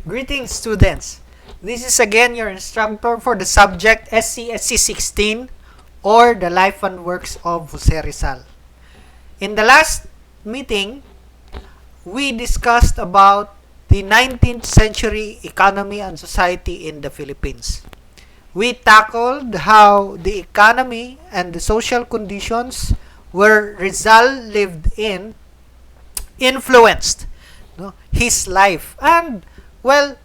Greetings, students. This is again your instructor for the subject SCSC 16 or the Life and Works of Jose Rizal. In the last meeting, we discussed about the 19th century economy and society in the Philippines. We tackled how the economy and the social conditions where Rizal lived in influenced his life. And, well,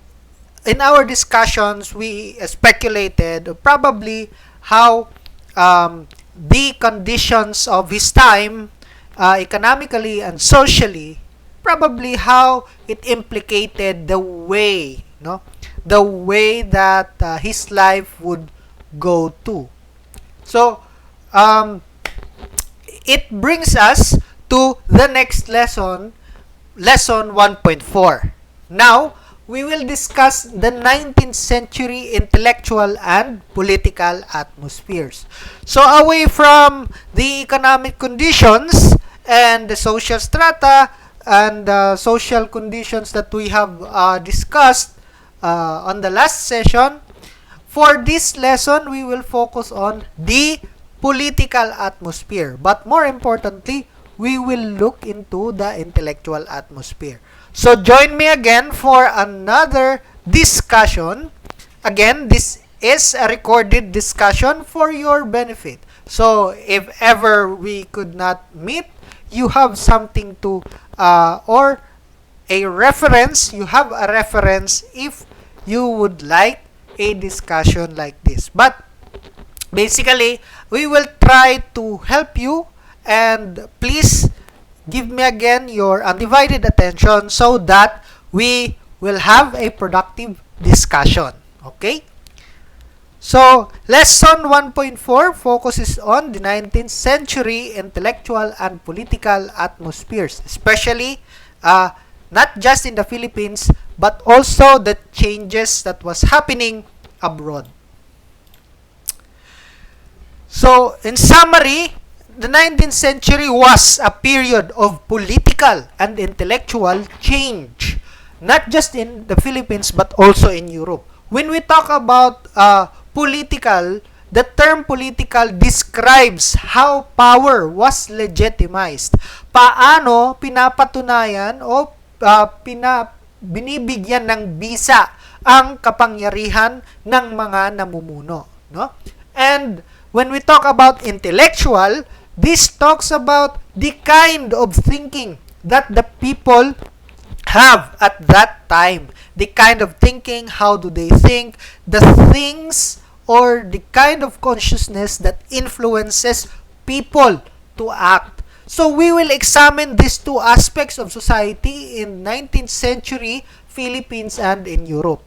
in our discussions, we speculated probably how the conditions of his time, economically and socially, probably how it implicated the way, the way that his life would go to. So, it brings us to the next lesson, lesson 1.4. Now, we will discuss the 19th century intellectual and political atmospheres. So, away from the economic conditions and the social strata and social conditions that we have discussed on the last session, for this lesson, we will focus on the political atmosphere. But more importantly, we will look into the intellectual atmosphere. So join me again for another discussion. Again, this is a recorded discussion for your benefit. So if ever we could not meet, you have something to or a reference. You have a reference if you would like a discussion like this. But basically, we will try to help you, and please give me again your undivided attention so that we will have a productive discussion. Okay? So, lesson 1.4 focuses on the 19th century intellectual and political atmospheres, especially not just in the Philippines, but also the changes that was happening abroad. So, in summary, the 19th century was a period of political and intellectual change, not just in the Philippines but also in Europe. When we talk about political, the term political describes how power was legitimized. Paano pinapatunayan o binibigyan ng bisa ang kapangyarihan ng mga namumuno, no? And when we talk about intellectual, this talks about the kind of thinking that the people have at that time. The kind of thinking, how do they think, the things or the kind of consciousness that influences people to act. So we will examine these two aspects of society in 19th century Philippines and in Europe.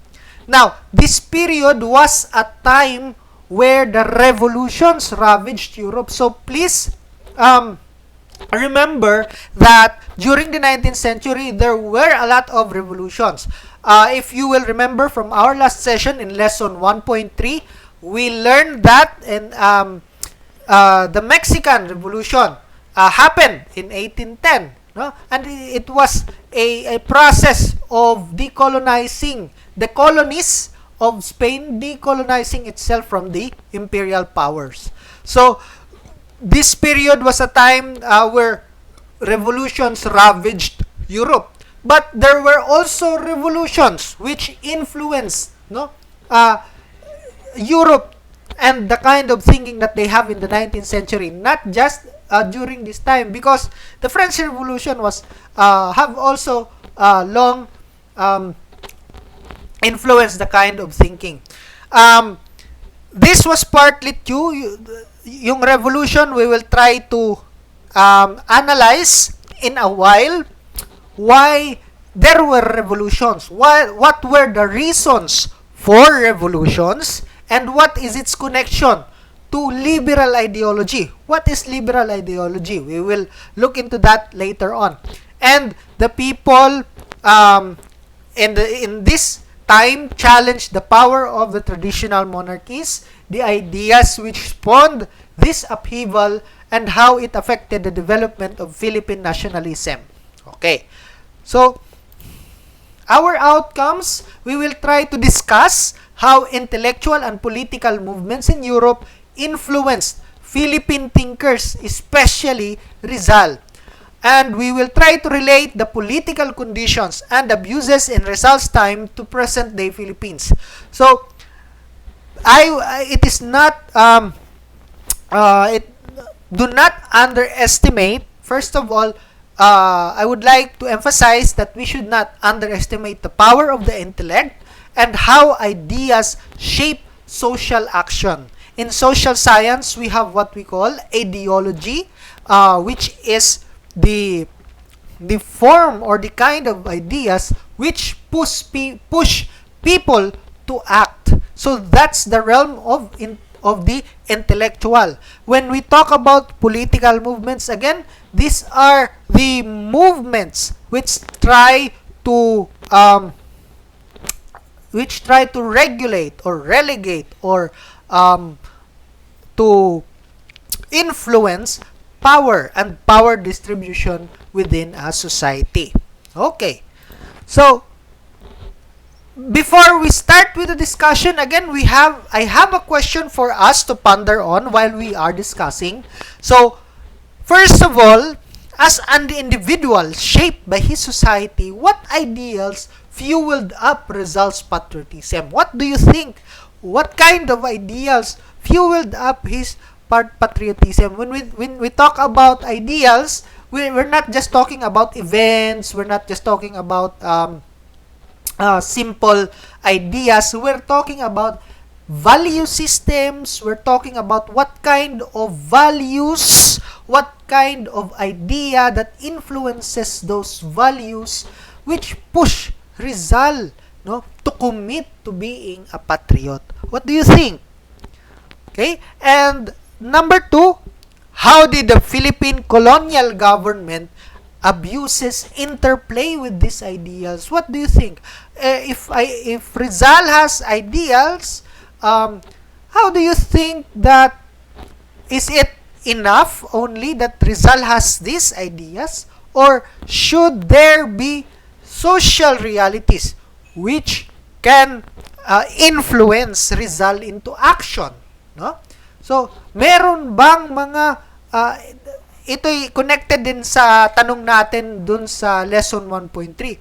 Now, this period was a time where the revolutions ravaged Europe. So please remember that during the 19th century, there were a lot of revolutions. If you will remember from our last session in lesson 1.3, we learned that in the Mexican Revolution happened in 1810. No? And it was a process of decolonizing the colonies of Spain, decolonizing itself from the imperial powers. So, this period was a time where revolutions ravaged Europe. But there were also revolutions which influenced Europe and the kind of thinking that they have in the 19th century, not just during this time, because the French Revolution was have also long influenced the kind of thinking. This was partly due, yung revolution, we will try to analyze in a while why there were revolutions, what were the reasons for revolutions, and what is its connection to liberal ideology. What is liberal ideology? We will look into that later on. And the people in this time challenged the power of the traditional monarchies, the ideas which spawned this upheaval, and how it affected the development of Philippine nationalism. Okay. So, our outcomes, we will try to discuss how intellectual and political movements in Europe influenced Philippine thinkers, especially Rizal. And we will try to relate the political conditions and abuses in Rizal's time to present-day Philippines. So, it is not, do not underestimate, first of all, I would like to emphasize that we should not underestimate the power of the intellect and how ideas shape social action. In social science, we have what we call ideology, which is the form or the kind of ideas which push people to act. So that's the realm of the intellectual. When we talk about political movements, again, these are the movements which try to regulate or relegate or to influence power and power distribution within a society. Okay. So, before we start with the discussion, again, I have a question for us to ponder on while we are discussing. So, first of all, as an individual shaped by his society, what ideals fueled up Rizal's patriotism? What do you think? What kind of ideals fueled up his patriotism? When we talk about ideals, we're not just talking about events. We're not just talking about simple ideas. We're talking about value systems. We're talking about what kind of values, what kind of idea that influences those values, which push Rizal, to commit to being a patriot. What do you think? Okay, and number 2, how did the Philippine colonial government abuses interplay with these ideals? What do you think? If Rizal has ideals, how do you think that, is it enough only that Rizal has these ideas, or should there be social realities which can influence Rizal into action? No? So, meron bang mga ito'y connected din sa tanong natin dun sa lesson 1.3.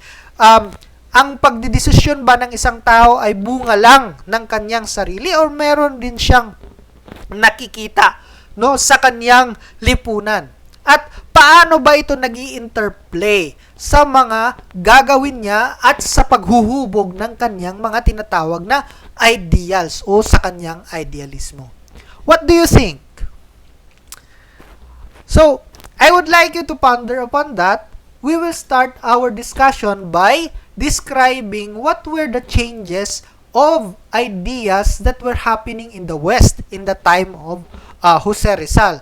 Ang pagdidesisyon ba ng isang tao ay bunga lang ng kanyang sarili or meron din siyang nakikita sa kanyang lipunan? At paano ba ito nag-i-interplay sa mga gagawin niya at sa paghuhubog ng kanyang mga tinatawag na ideals o sa kanyang idealismo? What do you think? So, I would like you to ponder upon that. We will start our discussion by describing what were the changes of ideas that were happening in the West in the time of Jose Rizal.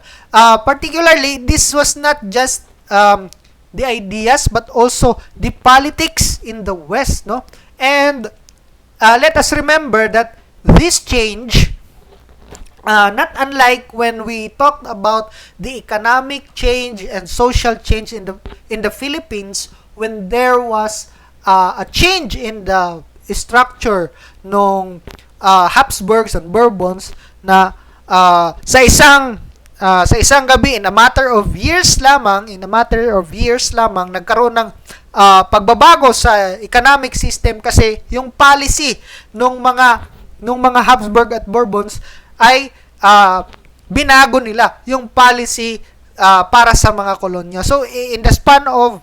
Particularly, this was not just the ideas but also the politics in the West. And let us remember that this change, not unlike when we talked about the economic change and social change in the Philippines, when there was a change in the structure ng Habsburgs and Bourbons na sa isang gabi, in a matter of years lamang nagkaroon ng pagbabago sa economic system kasi yung policy nung mga Habsburg at Bourbons ay binago nila yung policy para sa mga kolonya. So, in the span of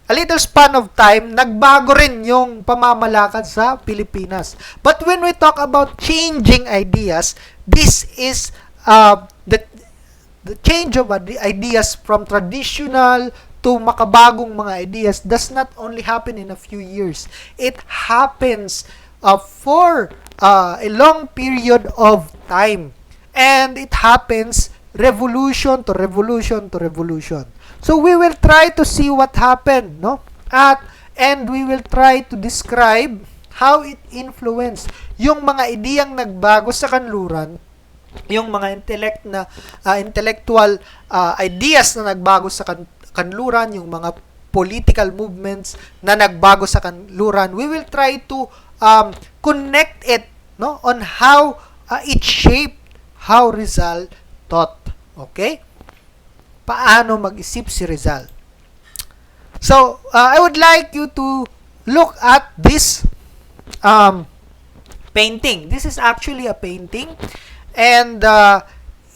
a little span of time, nagbago rin yung pamamalakad sa Pilipinas. But when we talk about changing ideas, this is the change of ideas from traditional to makabagong mga ideas does not only happen in a few years. It happens for a long period of time. And it happens revolution to revolution to revolution. So we will try to see what happened, and we will try to describe how it influenced yung mga ideyang nagbago sa kanluran, yung mga intellectual ideas na nagbago sa kanluran, yung mga political movements na nagbago sa kanluran, we will try to connect it, no, on how it shaped how Rizal thought. Okay? Paano mag-isip si Rizal? So, I would like you to look at this painting. This is actually a painting, and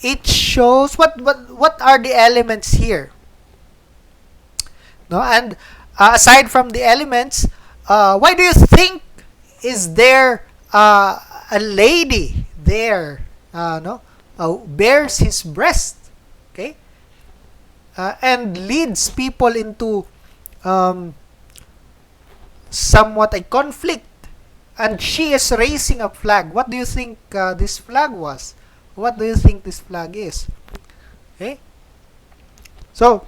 it shows what are the elements here. No, and aside from the elements, why do you think is there a lady there? No, bears his breast, okay, and leads people into somewhat a conflict, and she is raising a flag. What do you think this flag was? What do you think this flag is? Okay, so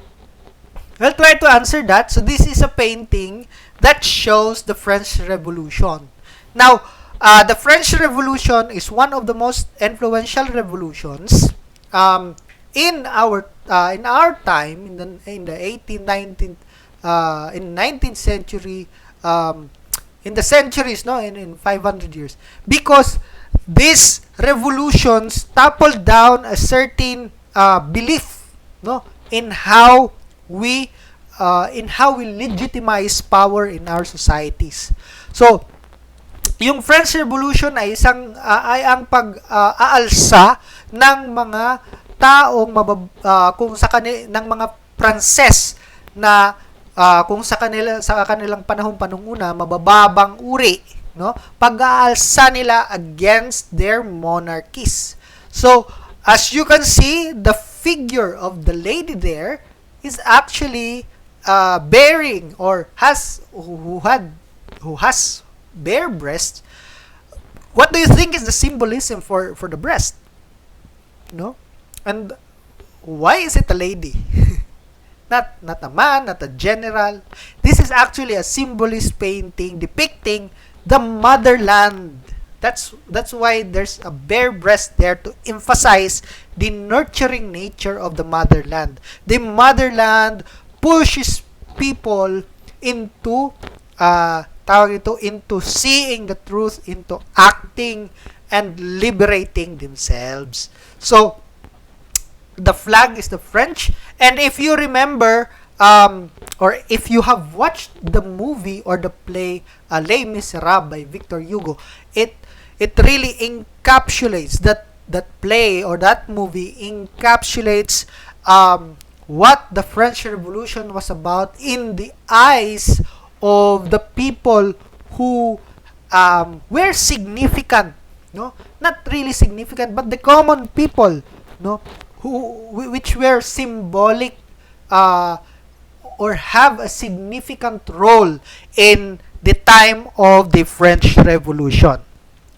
I'll try to answer that. So this is a painting that shows the French Revolution. Now, the French Revolution is one of the most influential revolutions in our time, in the 18th, 19th, in 19th century, in the centuries, no, in 500 years, because these revolutions toppled down a certain belief, no, in how we legitimize power in our societies. So, yung French Revolution ay ang pag-aalsa ng mga taong kung sa ng mga Pranses na kung sa kanilang panahong una mabababang uri, no? Pag-aalsa nila against their monarchies. So, as you can see, the figure of the lady there is actually bearing or who has bare breasts. What do you think is the symbolism for the breast? No? And why is it a lady? not a man, not a general. This is actually a symbolist painting depicting the motherland. That's why there's a bare breast there, to emphasize the nurturing nature of the motherland. The motherland pushes people into into seeing the truth, into acting and liberating themselves. So the flag is the French, and if you remember, or if you have watched the movie or the play Les Miserables by Victor Hugo, it really encapsulates that play or that movie encapsulates what the French Revolution was about in the eyes of the people who were significant, no, not really significant, but the common people, no, which were symbolic or have a significant role in the time of the French Revolution.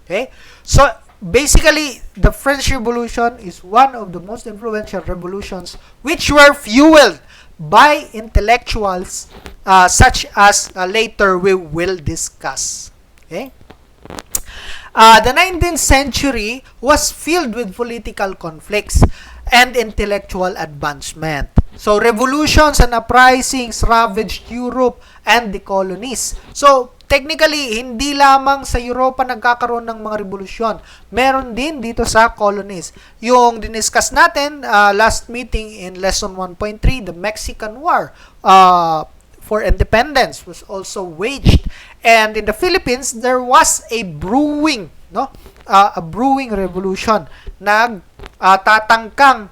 Okay, so basically the French Revolution is one of the most influential revolutions which were fueled by intellectuals such as later we will discuss. Okay, the 19th century was filled with political conflicts and intellectual advancement. So revolutions and uprisings ravaged Europe and the colonies. So technically, hindi lamang sa Europa nagkakaroon ng mga revolusyon. Meron din dito sa colonies. Yung diniscuss natin last meeting in lesson 1.3, the Mexican War for independence was also waged. And in the Philippines, there was a brewing revolution. Tatangkang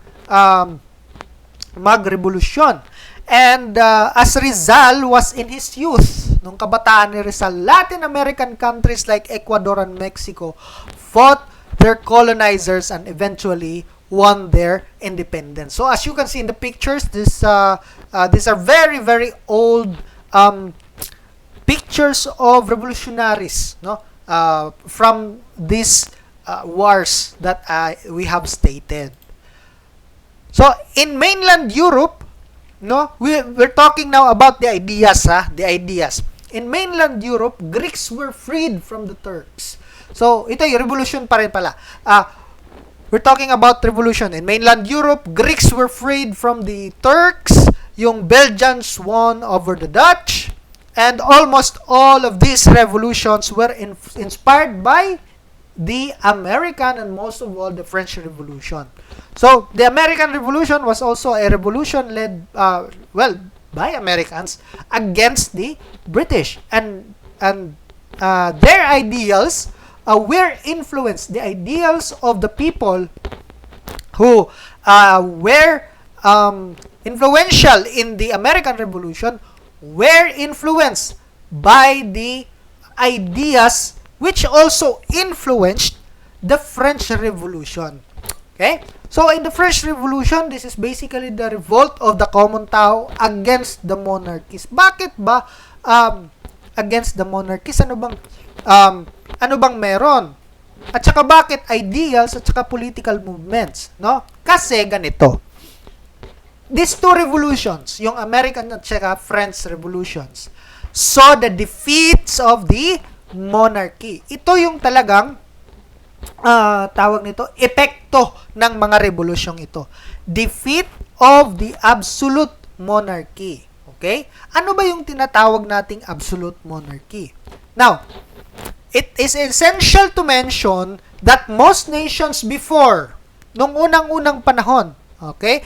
magrevolusyon. And as Rizal was in his youth, nung kabataan ni Rizal, Latin American countries like Ecuador and Mexico fought their colonizers and eventually won their independence. So as you can see in the pictures, these are very, very old pictures of revolutionaries, no, from these wars that we have stated. So in mainland Europe, no, we're talking now about the ideas, the ideas. In mainland Europe, Greeks were freed from the Turks. So, ito yung revolution pa rin pala. We're talking about revolution. In mainland Europe, Greeks were freed from the Turks. yung Belgians won over the Dutch, and almost all of these revolutions were inspired by the American and most of all the French Revolution. So the American Revolution was also a revolution led, by Americans against the British, and their ideals were influenced. The ideals of the people who were influential in the American Revolution were influenced by the ideas which also influenced the French Revolution. Okay? So, in the French Revolution, this is basically the revolt of the common tao against the monarchies. Bakit ba against the monarchies? Ano bang meron? At saka bakit ideals at saka political movements, no? Kasi ganito. These two revolutions, yung American at saka French revolutions, saw the defeats of the monarchy. Ito yung talagang tawag nito, epekto ng mga revolusyong ito. Defeat of the absolute monarchy. Okay? Ano ba yung tinatawag nating absolute monarchy? Now, it is essential to mention that most nations before, nung unang-unang panahon, okay,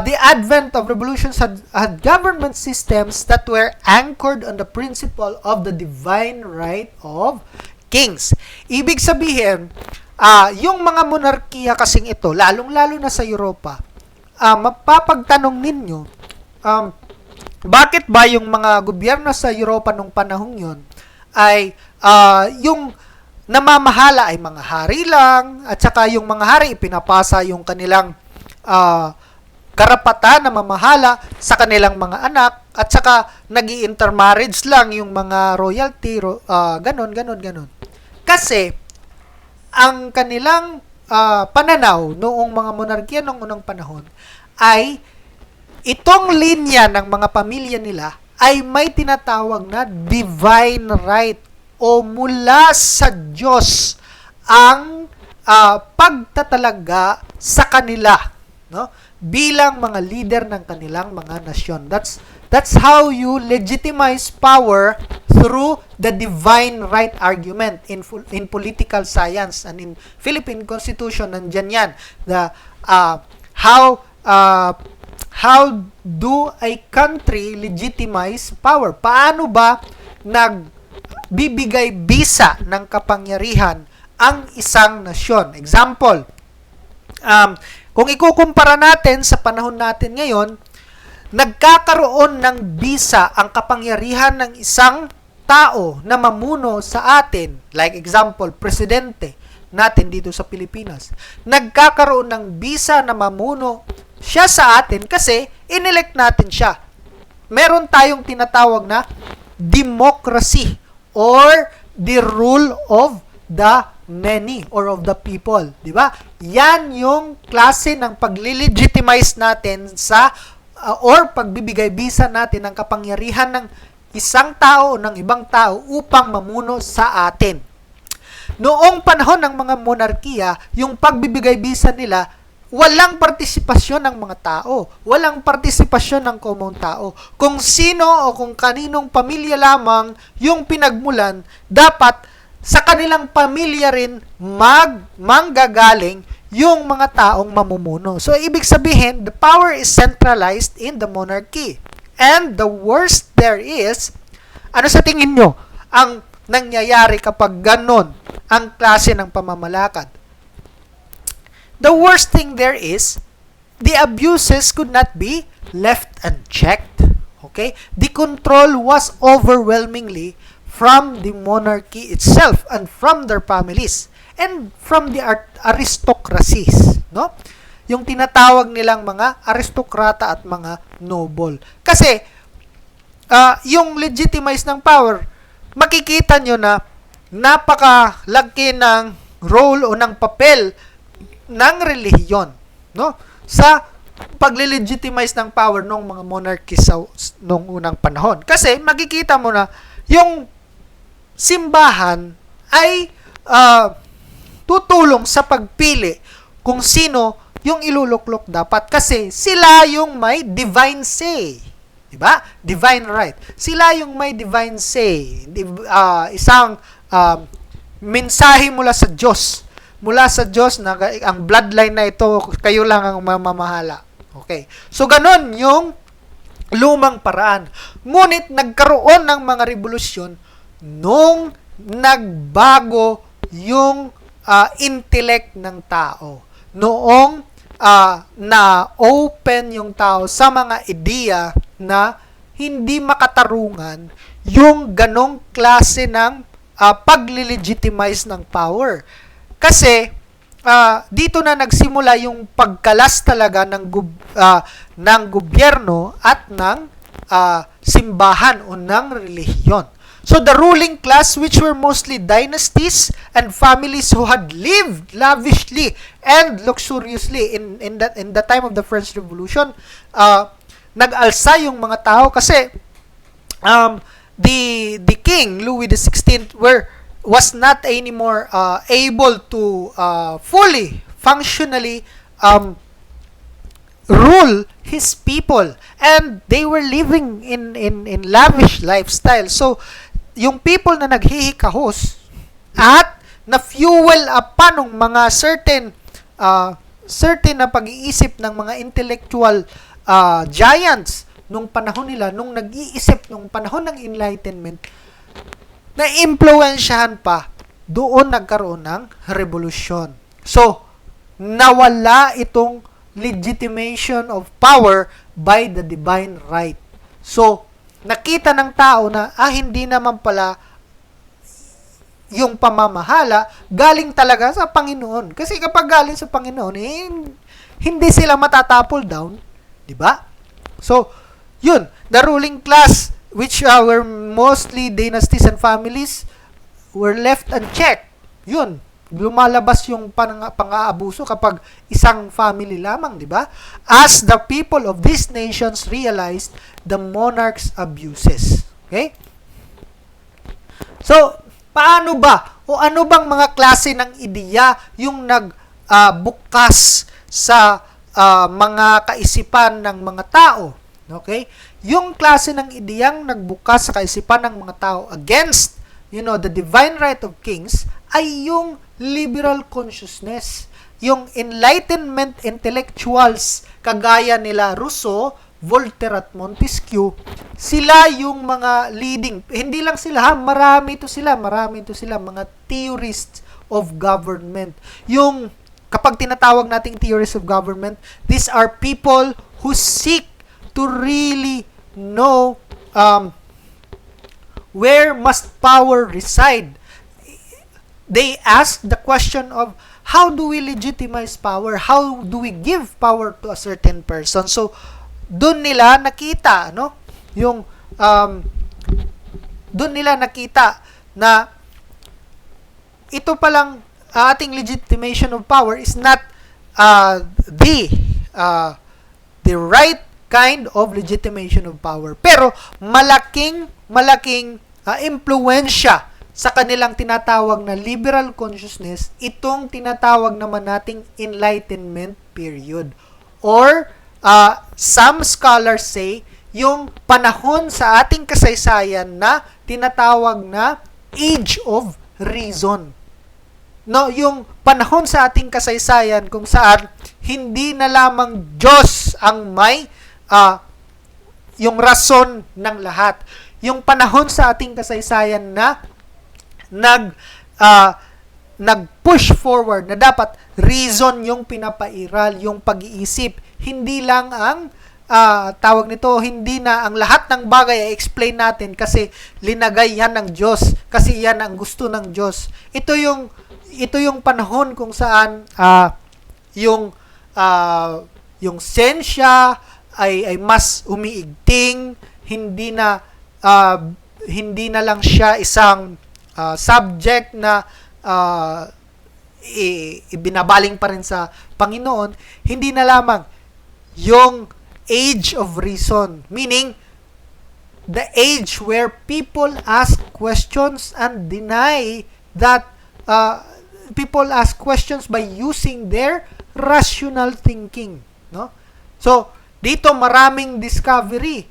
the advent of revolutions had government systems that were anchored on the principle of the divine right of kings. Ibig sabihin, yung mga monarkiya kasing ito, lalong-lalo na sa Europa, mapapagtanong ninyo, bakit ba yung mga gobyerno sa Europa nung panahong yun ay yung namamahala ay mga hari lang, at saka yung mga hari ipinapasa yung kanilang karapatan na mamahala sa kanilang mga anak, at saka nag-i-intermarriage lang yung mga royalty, ganon. Kasi ang kanilang pananaw noong mga monarkiya noong unang panahon ay itong linya ng mga pamilya nila ay may tinatawag na divine right o mula sa Diyos ang pagtatalaga sa kanila, no? Bilang mga leader ng kanilang mga nasyon. That's how you legitimize power through the divine right argument in political science, and in Philippine Constitution nandiyan yan. How do a country legitimize power? Paano ba nagbibigay bisa ng kapangyarihan ang isang nasyon? Example, kung ikukumpara natin sa panahon natin ngayon, nagkakaroon ng bisa ang kapangyarihan ng isang tao na mamuno sa atin. Like example, presidente natin dito sa Pilipinas. Nagkakaroon ng bisa na mamuno siya sa atin kasi inelect natin siya. Meron tayong tinatawag na democracy or the rule of the many or of the people, di ba? Yan yung klase ng paglilegitimize natin sa or pagbibigay bisa natin ng kapangyarihan ng isang tao o ng ibang tao upang mamuno sa atin. Noong panahon ng mga monarkiya, yung pagbibigay bisa nila, walang partisipasyon ng mga tao, walang partisipasyon ng komong tao. Kung sino o kung kaninong pamilya lamang yung pinagmulan, dapat sa kanilang pamilya rin manggagaling yung mga taong mamumuno. So, ibig sabihin, the power is centralized in the monarchy. And the worst there is, ano sa tingin nyo ang nangyayari kapag ganon ang klase ng pamamalakad? The worst thing there is, the abuses could not be left unchecked. Okay? The control was overwhelmingly from the monarchy itself and from their families and from the aristocracies, no? Yung tinatawag nilang mga aristokrata at mga noble. Kasi yung legitimize ng power, makikita nyo na napakalaki ng role o ng papel ng relihiyon, no? Sa pagle-legitimize ng power ng mga monarchies noong unang panahon. Kasi makikita mo na yung simbahan ay tutulong sa pagpili kung sino yung iluluklok dapat kasi sila yung may divine say. Diba? Divine right. Sila yung may divine say. Isang mensahe mula sa Diyos. Mula sa Diyos na ang bloodline na ito, kayo lang ang mamamahala. Okay. So, ganun yung lumang paraan. Ngunit, nagkaroon ng mga revolusyon nung nagbago yung intellect ng tao. Noong na-open yung tao sa mga ideya na hindi makatarungan yung ganong klase ng pag-legitimize ng power. Kasi, dito na nagsimula yung pagkalas talaga ng gobyerno at ng simbahan o ng relihiyon. So the ruling class, which were mostly dynasties and families who had lived lavishly and luxuriously in the time of the French Revolution, nag-alsa yung mga tao kasi the king Louis XVI was not anymore able to fully functionally rule his people, and they were living in lavish lifestyle. So yung people na naghihikahos at na-fuel pa ng mga certain na pag-iisip ng mga intellectual giants nung panahon nila, nung nag-iisip nung panahon ng Enlightenment, na-impluensyahan pa, doon nagkaroon ng revolusyon. So, nawala itong legitimation of power by the divine right. So, nakita ng tao na, hindi naman pala yung pamamahala galing talaga sa Panginoon. Kasi kapag galing sa Panginoon, hindi sila matatapol down. Diba? So, yun, the ruling class, which were mostly dynasties and families, were left unchecked. Yun, lumalabas yung pang-aabuso kapag isang family lamang, di ba? As the people of these nations realized the monarch's abuses. Okay? So, paano ba? O ano bang mga klase ng ideya yung nagbukas sa mga kaisipan ng mga tao? Okay? Yung klase ng ideyang nagbukas sa kaisipan ng mga tao against, the divine right of kings ay yung liberal consciousness. Yung Enlightenment intellectuals, kagaya nila Rousseau, Voltaire at Montesquieu, sila yung mga leading, hindi lang sila, marami ito sila, mga theorists of government. Yung, kapag tinatawag nating theorists of government, these are people who seek to really know where must power reside. They ask the question of how do we legitimize power? How do we give power to a certain person? So, doon nila nakita, doon nila nakita na ito palang ating legitimation of power is not the right kind of legitimation of power. Pero malaking impluwensya sa kanilang tinatawag na liberal consciousness, itong tinatawag naman nating Enlightenment period. Or, some scholars say, yung panahon sa ating kasaysayan na tinatawag na Age of Reason. No, yung panahon sa ating kasaysayan kung saan hindi na lamang Diyos ang may yung rason ng lahat. Yung panahon sa ating kasaysayan na nag-push forward na dapat reason yung pinapairal, yung pag-iisip. Hindi lang ang tawag nito, hindi na ang lahat ng bagay i-explain natin kasi linagay yan ng Diyos, kasi yan ang gusto ng Diyos. Ito yung panahon kung saan yung sensya ay mas umiigting, hindi na lang siya isang subject na ibinabaling pa rin sa Panginoon, hindi na lamang yung age of reason, meaning the age where people ask questions and deny that people ask questions by using their rational thinking, no? So, dito maraming discovery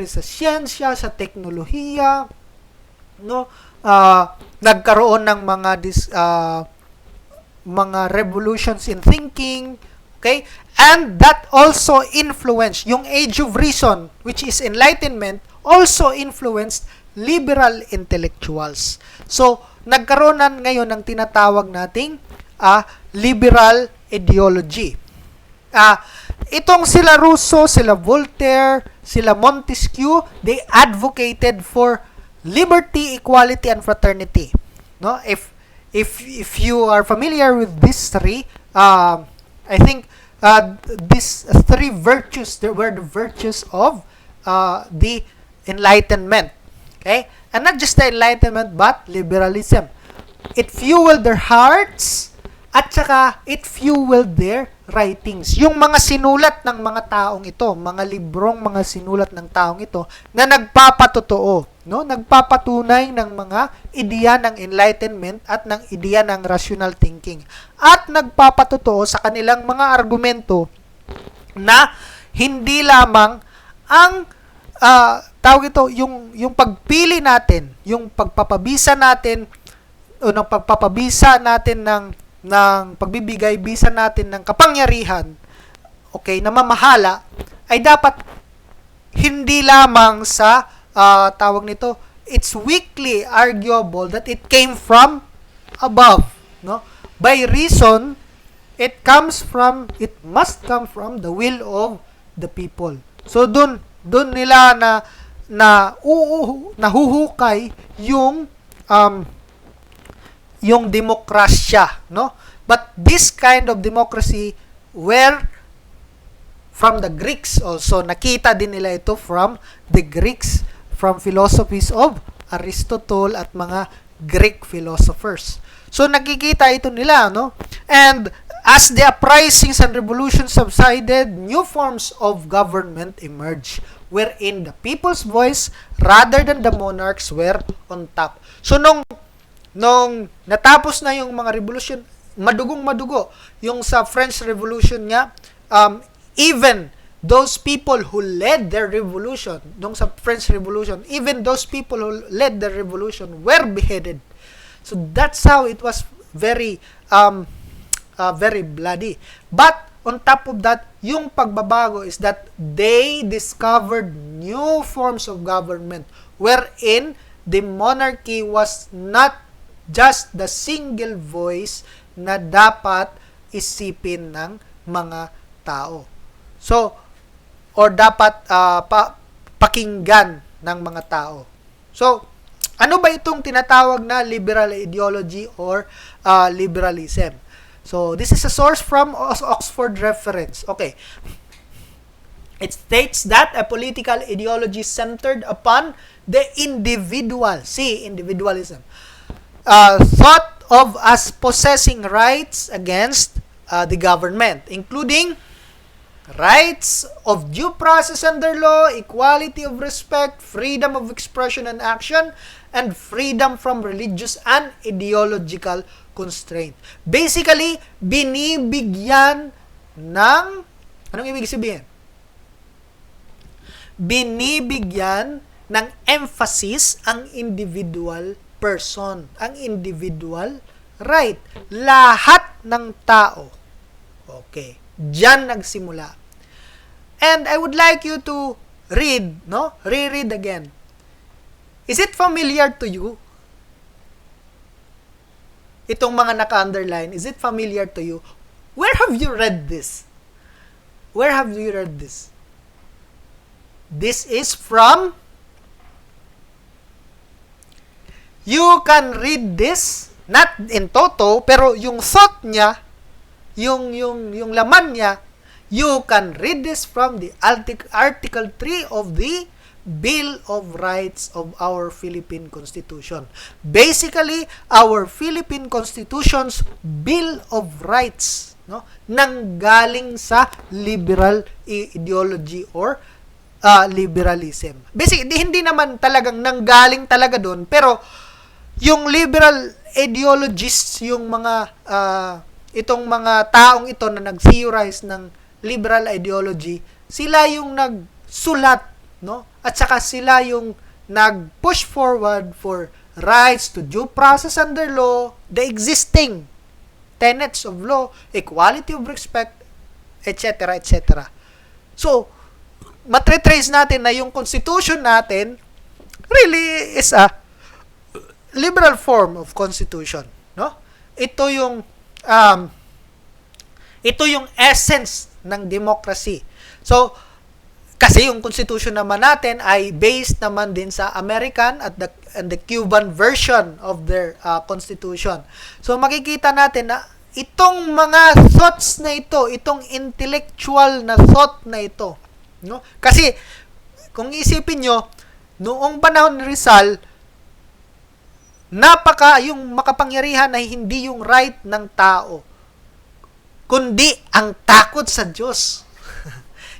sa siyensya, sa teknolohiya, no? Nagkaroon ng mga revolutions in thinking, okay? And that also influenced yung Age of Reason, which is Enlightenment, also influenced liberal intellectuals. So, nagkaroon na ngayon ng tinatawag nating liberal ideology. Itong sila Rousseau, sila Voltaire, sila Montesquieu, they advocated for liberty, equality, and fraternity. No, if you are familiar with these three, I think these three virtues were the virtues of the Enlightenment. Okay, and not just the Enlightenment but liberalism. It fueled their hearts at saka it fueled their writings. Yung mga sinulat ng mga taong ito, mga librong mga sinulat ng taong ito na nagpapatotoo, no? Nagpapatunay ng mga ideya ng Enlightenment at ng ideya ng rational thinking. At nagpapatotoo sa kanilang mga argumento na hindi lamang ang tawag ito, yung pagpili natin, yung pagpapabisa natin o ng pagpapabisa natin ng pagbibigay bisa natin ng kapangyarihan, okay, na mamahala, ay dapat hindi lamang sa tawag nito, it's weakly arguable that it came from above, no? By reason, it must come from the will of the people. So dun nila nahuhukay yung demokrasya, no? But this kind of democracy were from the Greeks also. Nakita din nila ito from the Greeks, from philosophies of Aristotle at mga Greek philosophers. So nakikita ito nila, no? And as the uprisings and revolutions subsided, new forms of government emerged, wherein the people's voice rather than the monarchs were on top. So nung natapos na yung mga revolution, madugong-madugo yung sa French Revolution nga, even those people who led their revolution, nung sa French Revolution, even those people who led the revolution were beheaded. So that's how it was very bloody. But on top of that, yung pagbabago is that they discovered new forms of government wherein the monarchy was not just the single voice na dapat isipin ng mga tao. So, or dapat pakinggan ng mga tao. So, ano ba itong tinatawag na liberal ideology or liberalism? So, this is a source from Oxford reference. Okay. It states that a political ideology centered upon the individual. See, individualism. Thought of as possessing rights against the government, including rights of due process under law, equality of respect, freedom of expression and action, and freedom from religious and ideological constraint. Basically, binibigyan ng, anong ibig sabihin? Binibigyan ng emphasis ang individual person, ang individual right. Lahat ng tao. Okay. Diyan nagsimula. And I would like you to read, no? Reread again. Is it familiar to you? Itong mga naka-underline, is it familiar to you? Where have you read this? Where have you read this? This is from, you can read this, not in toto, pero yung thought niya, yung laman niya, you can read this from the Article 3 of the Bill of Rights of our Philippine Constitution. Basically, our Philippine Constitution's Bill of Rights, no, nanggaling sa liberal ideology or liberalism. Basically, hindi naman talagang nanggaling talaga doon, pero yung liberal ideologists, yung mga itong mga taong ito na nag-theorize ng liberal ideology, sila yung nagsulat, no? At saka sila yung nag-push forward for rights to due process under law, the existing tenets of law, equality of respect, etc., etc. So, matre-trace natin na yung constitution natin really is a liberal form of constitution, no? Ito yung essence ng democracy. So, kasi yung constitution naman natin ay based naman din sa American at the Cuban version of their constitution. So, makikita natin na itong mga thoughts na ito, itong intellectual na thought na ito, no? Kasi, kung isipin nyo, noong panahon ni Rizal, yung makapangyarihan ay hindi yung right ng tao, kundi ang takot sa Diyos.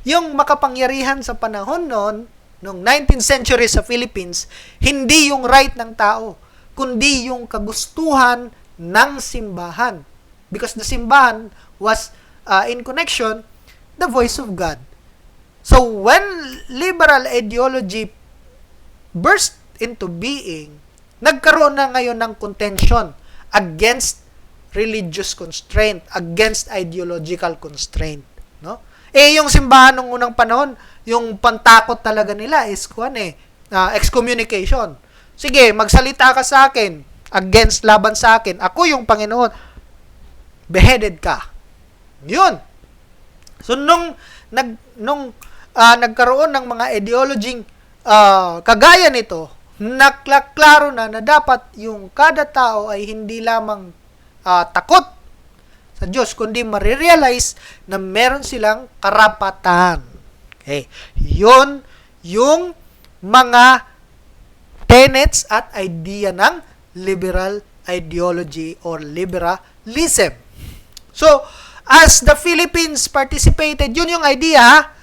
Yung makapangyarihan sa panahon noong 19th century sa Philippines, hindi yung right ng tao, kundi yung kagustuhan ng simbahan. Because the simbahan was, in connection, the voice of God. So, when liberal ideology burst into being, nagkaroon na ngayon ng contention against religious constraint, against ideological constraint, no? Yung simbahan nung unang panahon, yung pantakot talaga nila is excommunication. Sige, magsalita ka sa akin, against, laban sa akin, ako yung Panginoon, beheaded ka. Yun. So, nung nagkaroon ng mga ideology kagaya nito, naklaro na dapat yung kada tao ay hindi lamang takot sa Diyos, kundi marirealize na meron silang karapatan. Okay. Yun yung mga tenets at idea ng liberal ideology or liberalism. So, as the Philippines participated, yun yung idea.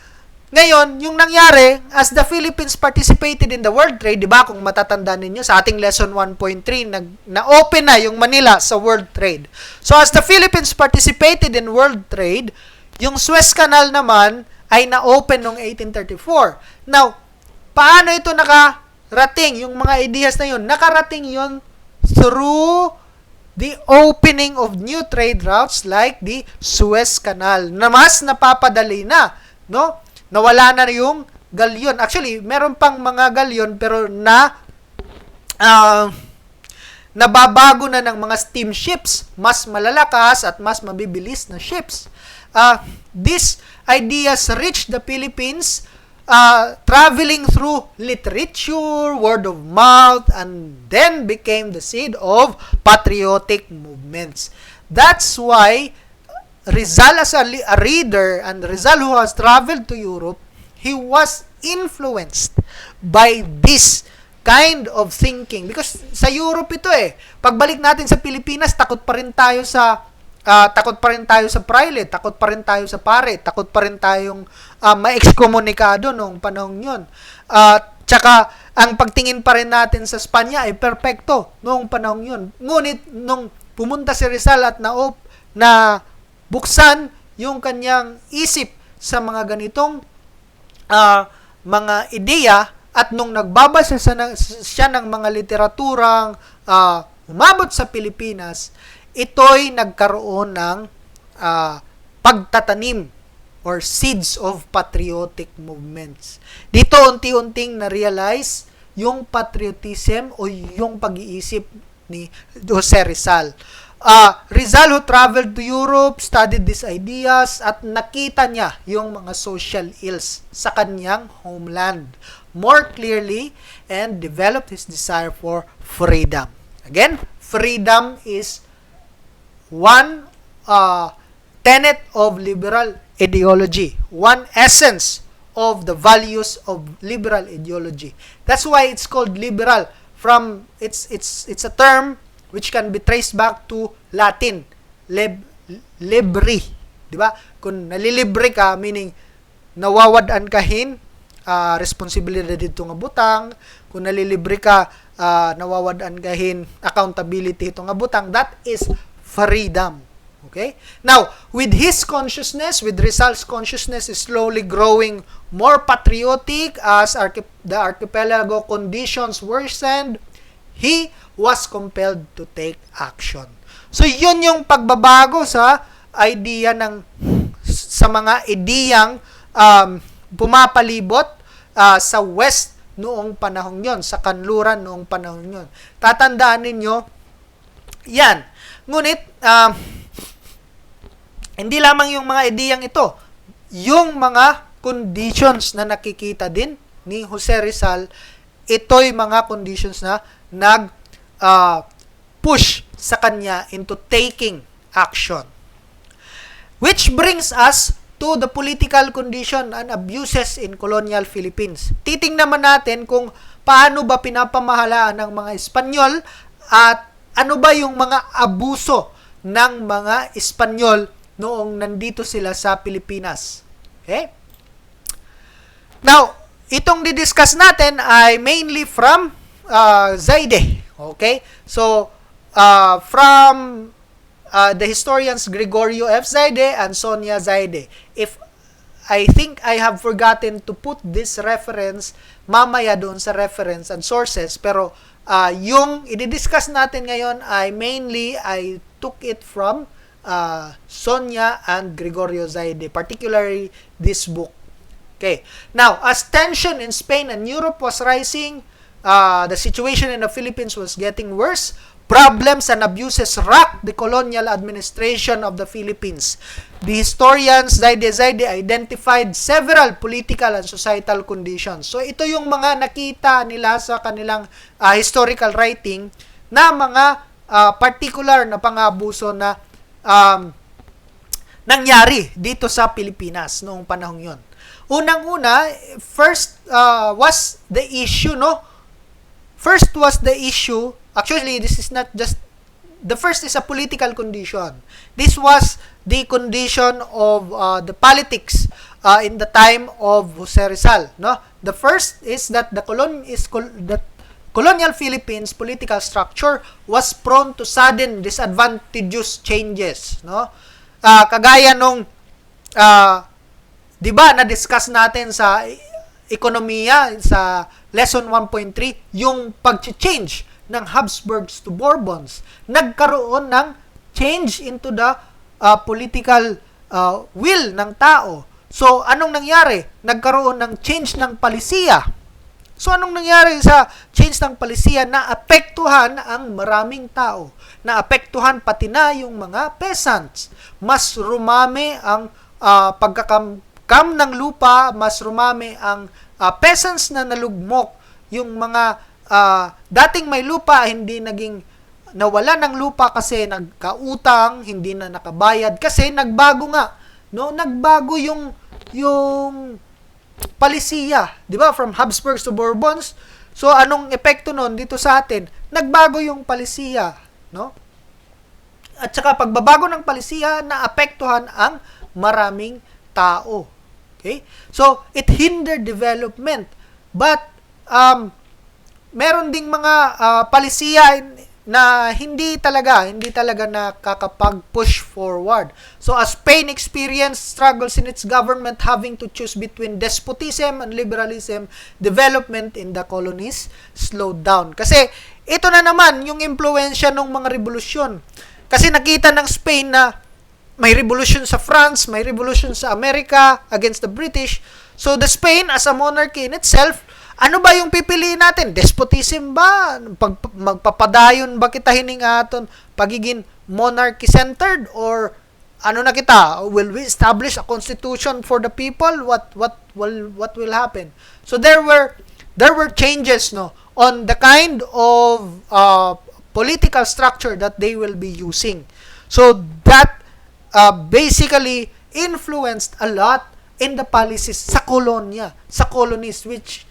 Ngayon, yung nangyari, as the Philippines participated in the world trade, di ba, kung matatandaan ninyo, sa ating lesson 1.3, na-open na yung Manila sa world trade. So, as the Philippines participated in world trade, yung Suez Canal naman ay na-open noong 1834. Now, paano ito nakarating? Yung mga ideas na yun, nakarating yun through the opening of new trade routes like the Suez Canal, na mas napapadali na, no? Nawala na yung galyon. Actually, meron pang mga galyon pero nababago na ng mga steamships, mas malalakas at mas mabibilis na ships. These ideas reached the Philippines traveling through literature, word of mouth, and then became the seed of patriotic movements. That's why Rizal, as a reader, and Rizal who has traveled to Europe, he was influenced by this kind of thinking. Because sa Europe ito Pagbalik natin sa Pilipinas, takot pa rin tayo sa prelate, takot pa rin tayo sa pare, takot pa rin tayong ma-excommunicado noong panahon yun. Tsaka, ang pagtingin pa rin natin sa Spanya ay perfecto noong panahon yun. Ngunit, nung pumunta si Rizal at na buksan yung kanyang isip sa mga ganitong mga ideya, at nung nagbabasa siya ng mga literaturang umabot sa Pilipinas, ito'y nagkaroon ng pagtatanim or seeds of patriotic movements. Dito unti-unting na-realize yung patriotism o yung pag-iisip ni Jose Rizal. Rizal, who traveled to Europe, studied these ideas, at nakita niya yung mga social ills sa kanyang homeland more clearly and developed his desire for freedom. Again, freedom is one tenet of liberal ideology, one essence of the values of liberal ideology. That's why it's called liberal. From it's a term which can be traced back to Latin, libri, di ba? Kung nalilibre ka, meaning nawawad-an kahin, responsibilidad dito nga butang. Kung nalilibre ka, nawawad-an kahin, accountability ito nga butang. That is freedom. Okay? Now, with his consciousness, with Rizal's consciousness is slowly growing more patriotic as the archipelago conditions worsened, he was compelled to take action. So, yun yung pagbabago sa idea sa mga ideyang pumapalibot sa West noong panahon yon, sa kanluran noong panahon yon. Tatandaan ninyo, yan. Ngunit, hindi lamang yung mga ideyang ito, yung mga conditions na nakikita din ni Jose Rizal, ito'y mga conditions na push sa kanya into taking action. Which brings us to the political condition and abuses in colonial Philippines. Titingnan naman natin kung paano ba pinapamahalaan ng mga Espanyol at ano ba yung mga abuso ng mga Espanyol noong nandito sila sa Pilipinas. Okay? Now, itong didiscuss natin ay mainly from Zaide. Okay? So, from the historians Gregorio F. Zaide and Sonia Zaide. I think I have forgotten to put this reference mamaya doon sa reference and sources, pero yung i-discuss natin ngayon ay mainly I took it from Sonia and Gregorio Zaide, particularly this book. Okay. Now, as tension in Spain and Europe was rising, the situation in the Philippines was getting worse. Problems and abuses rocked the colonial administration of the Philippines. The historians Zaide identified several political and societal conditions. So, ito yung mga nakita nila sa kanilang historical writing na mga particular na pang-abuso na nangyari dito sa Pilipinas noong panahong yon. Unang-una, first was the issue, no? First was the issue, actually, this is not just, the first is a political condition. This was the condition of the politics in the time of Jose Rizal, no? The first is that the colonial Philippines political structure was prone to sudden disadvantageous changes, no? Kagaya nung di ba na-discuss natin sa ekonomiya sa lesson 1.3 yung pag-change ng Habsburgs to Bourbons. Nagkaroon ng change into the political will ng tao. So anong nangyari? Nagkaroon ng change ng palisiya. So, anong nangyari sa change ng palisiya? Naapektuhan ang maraming tao. Naapektuhan pati na yung mga peasants. Mas rumami ang pagkakam ng lupa, mas rumami ang peasants na nalugmok. Yung mga dating may lupa, hindi naging nawala ng lupa kasi nagkautang, hindi na nakabayad. Kasi nagbago nga. No? Nagbago yung palisiya, di ba? From Habsburgs to Bourbons. So, anong epekto nun dito sa atin? Nagbago yung palisiya, no? At saka, pagbabago ng palisiya, naapektuhan ang maraming tao. Okay? So, it hindered development. But, meron ding mga palisiya na hindi talaga nakakapag-push forward. So, as Spain experienced struggles in its government having to choose between despotism and liberalism, development in the colonies slowed down. Kasi, ito na naman yung impluensya ng mga revolusyon. Kasi nakita ng Spain na may revolution sa France, may revolution sa America against the British. So, the Spain as a monarchy in itself, ano ba yung pipiliin natin? Despotism ba? Magpapadayon ba kita hining aton pagiging monarchy-centered? Or ano na kita? Will we establish a constitution for the people? What will happen? So there were changes, no, on the kind of political structure that they will be using. So that basically influenced a lot in the policies sa colonies which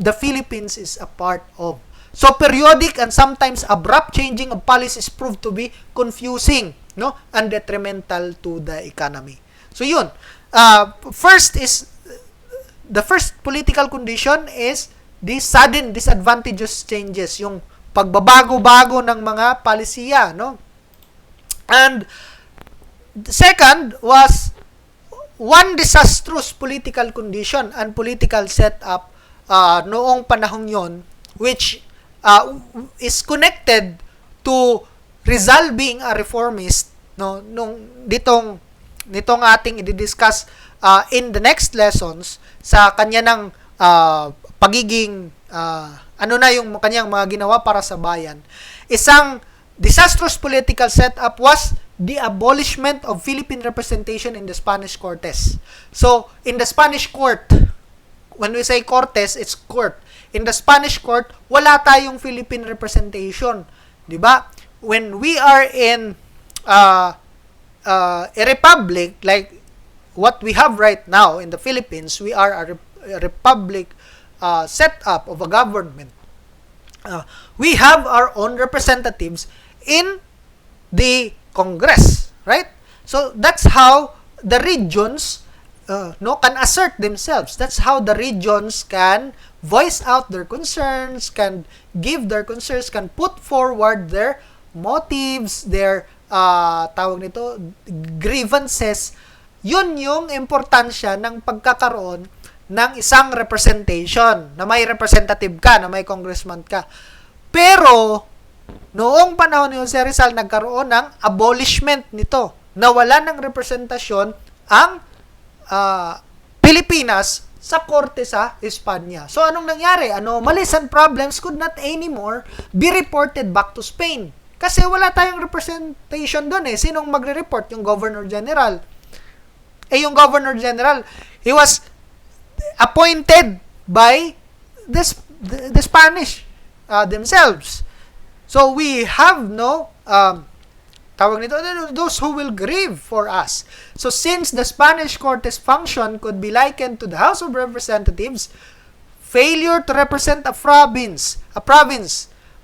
the Philippines is a part of. So, periodic and sometimes abrupt changing of policies proved to be confusing, no, and detrimental to the economy. So, yun. The first political condition is the sudden disadvantageous changes, yung pagbabago-bago ng mga palisiya, no? And Second was one disastrous political condition and political setup noong panahon yon, which is connected to Rizal being a reformist, no, nitong ating i-discuss in the next lessons sa kanya ng pagiging ano na yung kanyang mga ginawa para sa bayan. Isang disastrous political setup was the abolishment of Philippine representation in the Spanish Cortes. So, in the Spanish court, when we say Cortes, it's court. In the Spanish court, wala tayong Philippine representation. Diba? When we are in a republic, like what we have right now in the Philippines, we are a republic setup of a government. We have our own representatives in the Congress, right? So that's how the regions can assert themselves. That's how the regions can voice out their concerns, can give their concerns, can put forward their motives, their tawag nito, grievances. Yun yung importansya ng pagkakaroon ng isang representation, na may representative ka, na may congressman ka. Pero noong panahon ni Jose Rizal, nagkaroon ng abolishment nito. Nawala ng representasyon ang Pilipinas sa korte sa Espanya. So, anong nangyari? Anomalies and problems could not anymore be reported back to Spain. Kasi wala tayong representation doon eh. Sinong magre-report? Yung Governor General. Yung Governor General, he was appointed by the Spanish themselves. So, we have no tawag nito, those who will grieve for us. So, since the Spanish Cortes function could be likened to the House of Representatives, failure to represent a province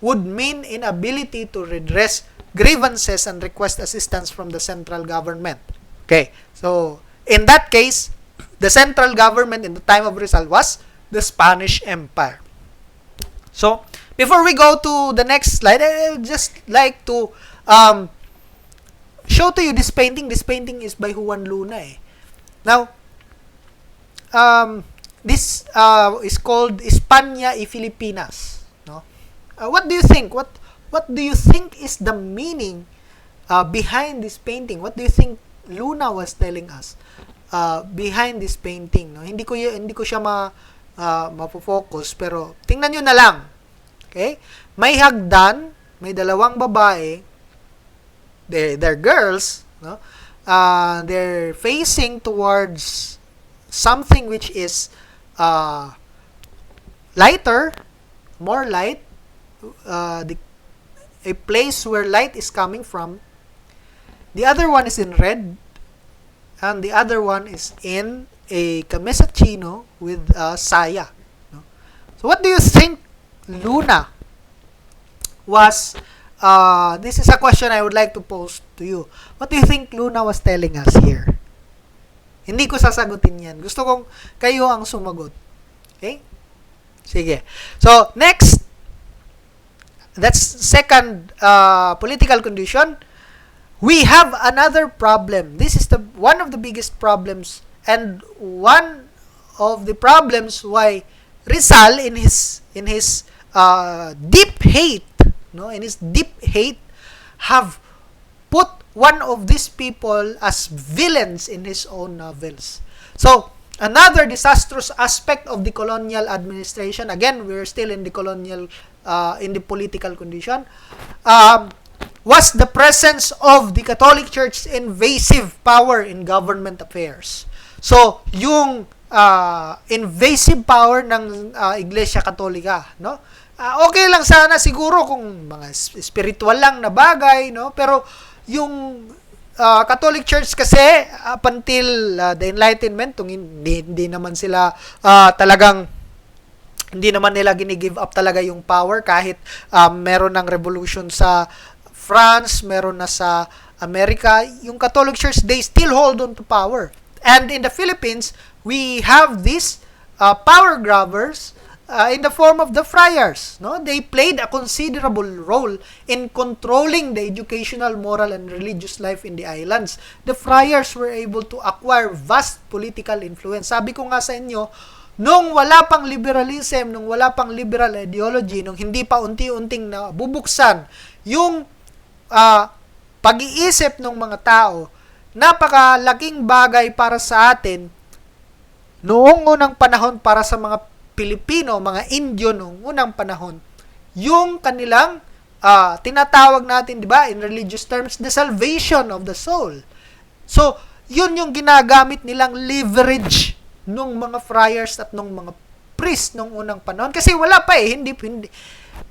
would mean inability to redress grievances and request assistance from the central government. Okay, so, in that case, the central government in the time of Rizal was the Spanish Empire. So, before we go to the next slide, I would just like to show to you this painting. This painting is by Juan Luna. Now, this is called España y Filipinas. No? What do you think? What do you think is the meaning behind this painting? What do you think Luna was telling us behind this painting? No? Hindi ko siya mapofocus, pero tingnan niyo na lang. Okay? May hagdan, may dalawang babae, they're girls, no? They're facing towards something which is lighter, more light, a place where light is coming from. The other one is in red, and the other one is in a camisa chino with saya. No? So what do you think Luna was, this is a question I would like to pose to you. What do you think Luna was telling us here? Hindi ko sasagutin yan. Gusto kong kayo ang sumagot. Okay? Sige. So, next, that's second political condition. We have another problem. This is one of the biggest problems, and one of the problems why Rizal in his deep hate, have put one of these people as villains in his own novels. So, another disastrous aspect of the colonial administration, again, we're still in the colonial, in the political condition, was the presence of the Catholic Church's invasive power in government affairs. So, yung invasive power ng Iglesia Katolika, no? Okay lang sana siguro kung mga spiritual lang na bagay, no? Pero yung Catholic Church kasi up until the Enlightenment, hindi naman sila talagang hindi naman nila gini-give up talaga yung power kahit meron ng revolution sa France, meron na sa America. Yung Catholic Church, they still hold on to power. And in the Philippines, we have these power grabbers in the form of the friars. No? They played a considerable role in controlling the educational, moral, and religious life in the islands. The friars were able to acquire vast political influence. Sabi ko nga sa inyo, nung wala pang liberalism, nung wala pang liberal ideology, nung hindi pa unti-unting nabubuksan yung pag-iisip ng mga tao, napakalaking bagay para sa atin noong unang panahon para sa mga Pilipino, mga Indio noong unang panahon, yung kanilang tinatawag natin, di ba, in religious terms, the salvation of the soul. So, yun yung ginagamit nilang leverage nung mga friars at nung mga priest nung unang panahon. Kasi wala pa hindi.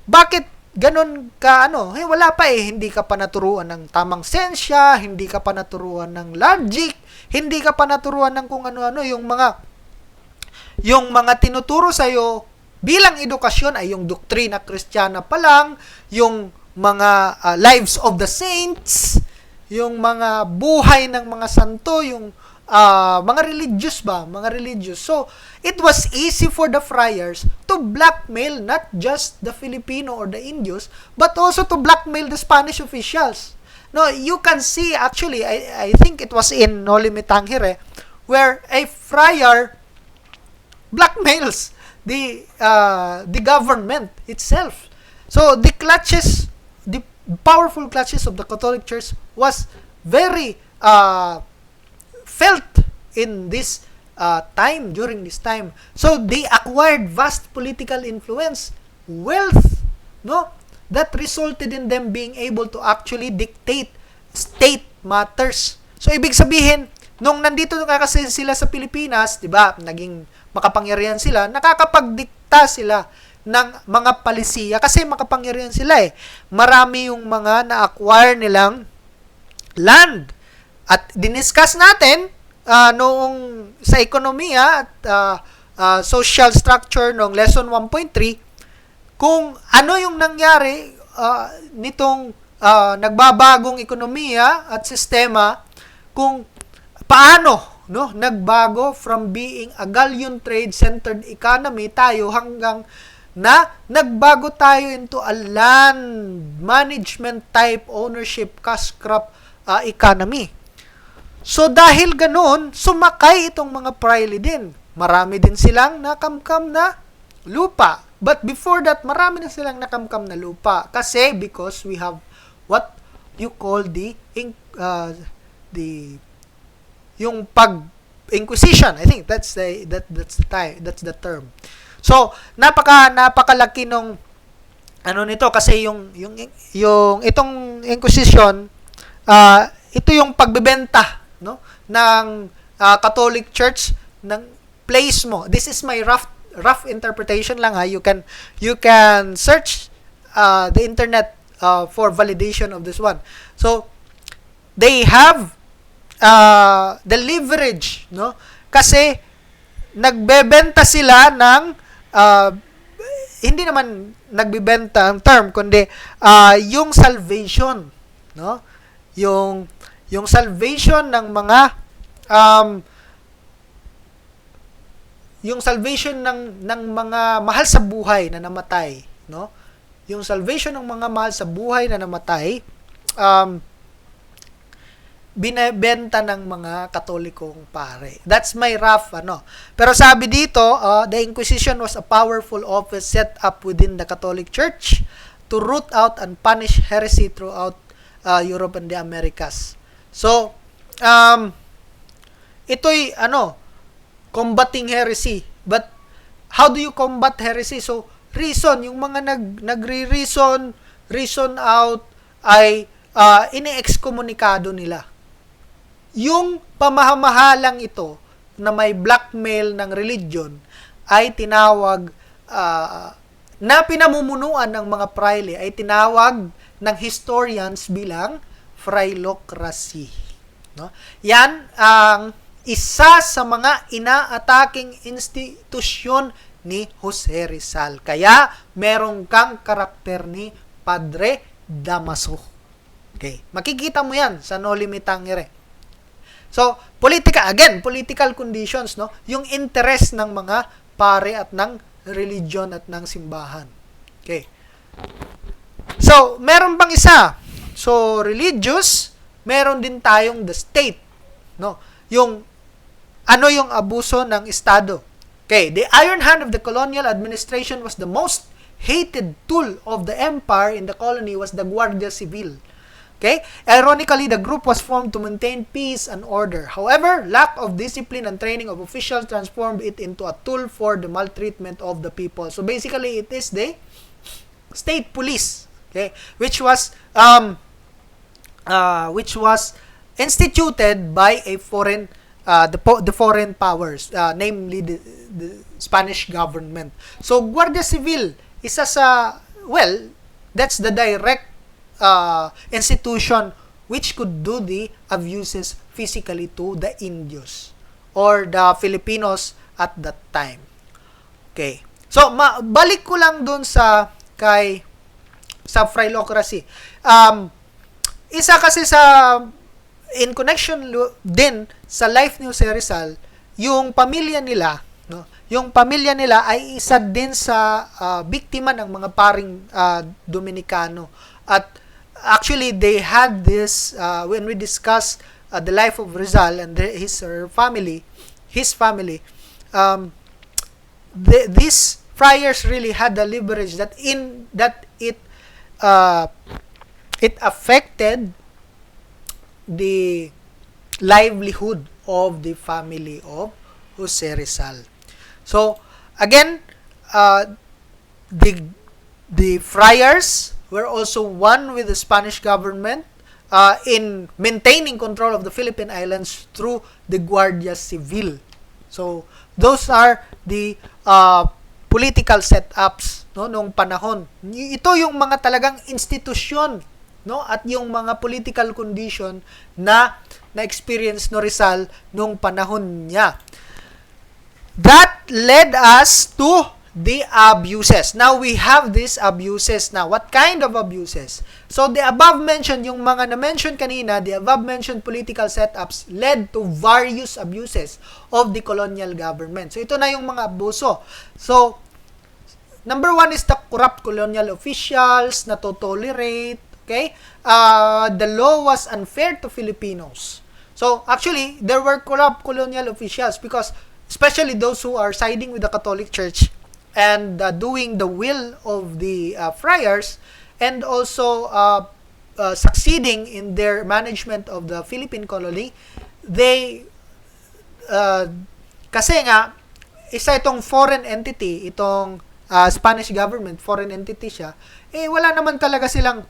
Bakit ganon ka, wala pa hindi ka pa naturuan ng tamang sensya, hindi ka pa naturuan ng logic, hindi ka pa naturuan ng kung ano-ano, yung mga tinuturo sa'yo bilang edukasyon ay yung doktrina Kristiyana pa lang, yung mga lives of the saints, yung mga buhay ng mga santo, yung mga religious. So, it was easy for the friars to blackmail not just the Filipino or the Indios, but also to blackmail the Spanish officials. No, you can see, actually, I think it was in Noli Me Tangere, where a friar blackmails the government itself. So the powerful clutches of the Catholic Church was very felt in this during this time. So they acquired vast political influence, wealth, that resulted in them being able to actually dictate state matters. So ibig sabihin, nung nandito kasi sila sa Pilipinas, 'di ba, naging makapangyarihan sila, nakakapagdikta sila ng mga palisiya kasi makapangyarihan sila Marami yung mga na-acquire nilang land. At diniscuss natin noong sa ekonomiya at social structure noong lesson 1.3 kung ano yung nangyari nitong nagbabagong ekonomiya at sistema, kung paano nagbago from being a galleon trade-centered economy tayo hanggang na nagbago tayo into a land management type ownership cash crop economy. So dahil ganun, sumakay itong mga praile din. Marami din silang nakamkam na lupa. But before that, marami na silang nakamkam na lupa kasi because we have what you call yung pag-inquisition. I think that's the term. So, napakalaki nung nito kasi yung itong inquisition, ito yung pagbebenta ng Catholic Church ng place mo. This is my rough interpretation lang You can search the internet for validation of this one. So, they have the leverage, kasi nagbebenta sila ng hindi naman nagbebenta ang term kundi yung salvation, yung salvation ng mga yung salvation ng mga mahal sa buhay na namatay, yung salvation ng mga mahal sa buhay na namatay binebenta ng mga Katolikong pare. That's my rough Pero sabi dito, the Inquisition was a powerful office set up within the Catholic Church to root out and punish heresy throughout Europe and the Americas. So, ito'y combating heresy. But how do you combat heresy? So, reason, yung mga reason out ay ine-excommunicado nila. Yung pamahamahalang ito na may blackmail ng religion ay tinawag na pinamumunuan ng mga praile ay tinawag ng historians bilang phylocracy. Yan ang isa sa mga inaataking institusyon ni Jose Rizal. Kaya meron kang karakter ni Padre Damaso. Okay, makikita mo yan sa Noli Me Tangere. So, political conditions, yung interest ng mga pare at ng religion at ng simbahan. Okay. So, meron bang isa? So, religious, meron din tayong the state, no? Yung ano yung abuso ng estado. Okay, the iron hand of the colonial administration was the most hated tool of the empire in the colony was the Guardia Civil. Okay? Ironically, the group was formed to maintain peace and order. However, lack of discipline and training of officials transformed it into a tool for the maltreatment of the people. So basically, it is the state police, okay, which was instituted by a foreign the foreign powers, namely the Spanish government. So Guardia Civil isa sa, well, that's the direct institution which could do the abuses physically to the Indios or the Filipinos at that time. Okay. So, balik ko lang dun sa phylocracy. Isa kasi sa in connection din sa life ni Jose Rizal, yung pamilya nila, no? Yung pamilya nila ay isa din sa biktima ng mga paring Dominikano. At actually, they had this, when we discussed the life of Rizal and his family, these friars really had the leverage that it affected the livelihood of the family of Jose Rizal. So, again, the friars were also one with the Spanish government in maintaining control of the Philippine Islands through the Guardia Civil. So, those are the political setups, no, nung panahon. Ito yung mga talagang institusyon, no, at yung mga political condition na na-experience no Rizal nung panahon niya. That led us to the abuses. Now, we have these abuses now. What kind of abuses? So, the above-mentioned, yung mga na-mention kanina, the above-mentioned political setups led to various abuses of the colonial government. So, ito na yung mga abuso. So, number one is the corrupt colonial officials na to tolerate. Okay? The law was unfair to Filipinos. So, actually, there were corrupt colonial officials because especially those who are siding with the Catholic Church and doing the will of the friars and also succeeding in their management of the Philippine colony, they kasi nga isa itong foreign entity, itong Spanish government, foreign entity siya, wala naman talaga silang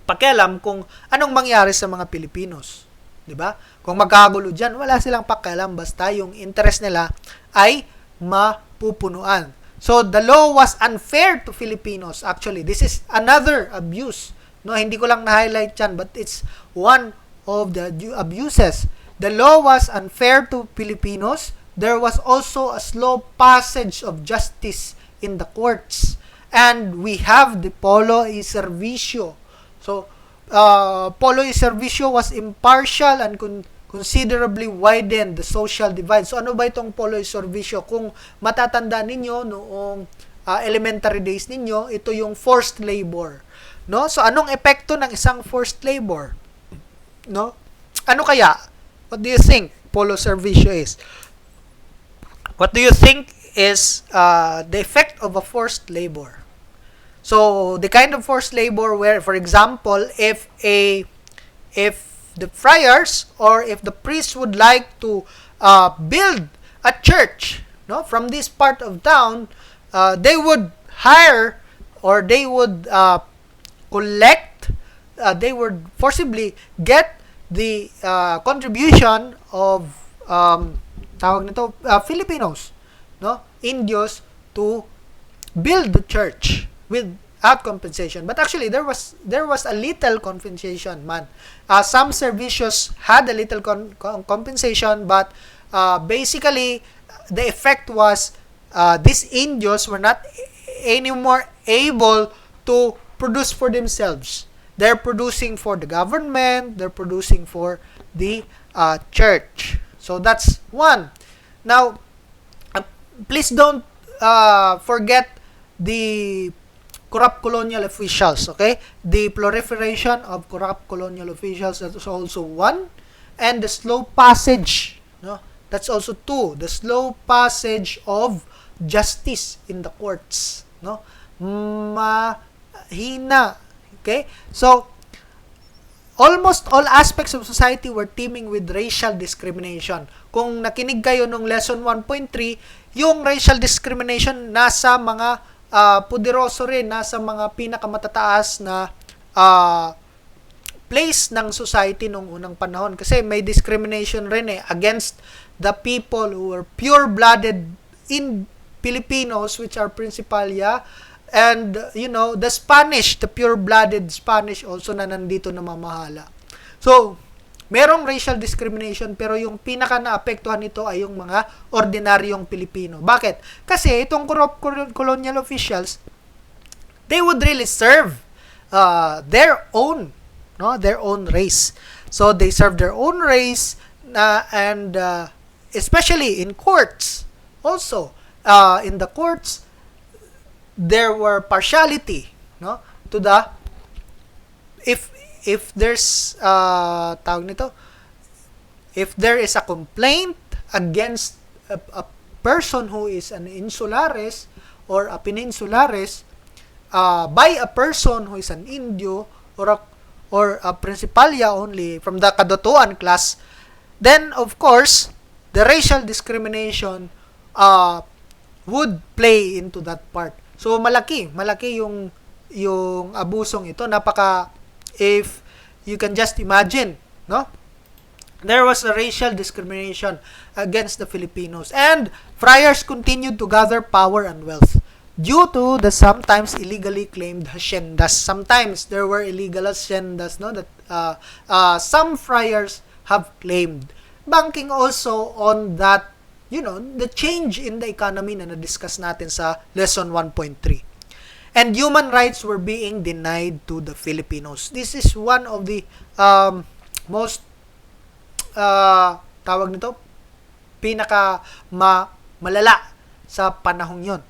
pakialam kung anong mangyari sa mga Pilipinos. 'Di ba? Kung magkagulo diyan, wala silang pakialam basta yung interest nila ay mapupunuan. So the law was unfair to Filipinos. Actually, this is another abuse. No, hindi ko lang na-highlight 'yan, but it's one of the abuses. The law was unfair to Filipinos. There was also a slow passage of justice in the courts. And we have the polo y servicio. So, polo y servicio was impartial and considerably widened the social divide. So, ano ba itong polo y servicio? Kung matatanda ninyo noong elementary days ninyo, ito yung forced labor. No? So, anong epekto ng isang forced labor? No? Ano kaya? What do you think polo servicio is? What do you think is the effect of a forced labor? So, the kind of forced labor where, for example, if the friars or if the priests would like to build a church, no, from this part of town, they would hire or they would collect, they would forcibly get the contribution of tawag nito Filipinos, no, Indios, to build the church without compensation. But actually, there was a little compensation, man. Some servicios had a little compensation, but basically, the effect was these Indios were not anymore able to produce for themselves. They're producing for the government, they're producing for the church. So that's one. Now, please don't forget the corrupt colonial officials, okay? The proliferation of corrupt colonial officials, that is also one. And the slow passage, no? That's also two. The slow passage of justice in the courts, no? Mahina. Okay? So, almost all aspects of society were teeming with racial discrimination. Kung nakinig kayo nung lesson 1.3, yung racial discrimination nasa mga puderoso rin, nasa mga pinakamatataas na place ng society nung unang panahon. Kasi may discrimination rin against the people who were pure-blooded in Filipinos, which are Principalia, and, the Spanish, the pure-blooded Spanish also na nandito na mamahala. So, merong racial discrimination, pero yung pinaka naapektuhan nito ay yung mga ordinaryong Pilipino. Bakit? Kasi itong corrupt colonial officials, they would really serve their own race. So, they serve their own race, and especially in courts. Also, in the courts, there were partiality, no, to the if there's tawag nito, if there is a complaint against a person who is an insulares or a peninsulares by a person who is an Indio or a Principalia only from the kadotuan class, then of course the racial discrimination would play into that part. So malaki yung abusong ito. If you can just imagine, no? There was a racial discrimination against the Filipinos, and friars continued to gather power and wealth due to the sometimes illegally claimed haciendas. Sometimes there were illegal haciendas, no, that some friars have claimed. Banking also on that, the change in the economy na na-discuss natin sa lesson 1.3. And human rights were being denied to the Filipinos. This is one of the most tawag nito, pinaka malala sa panahong yon.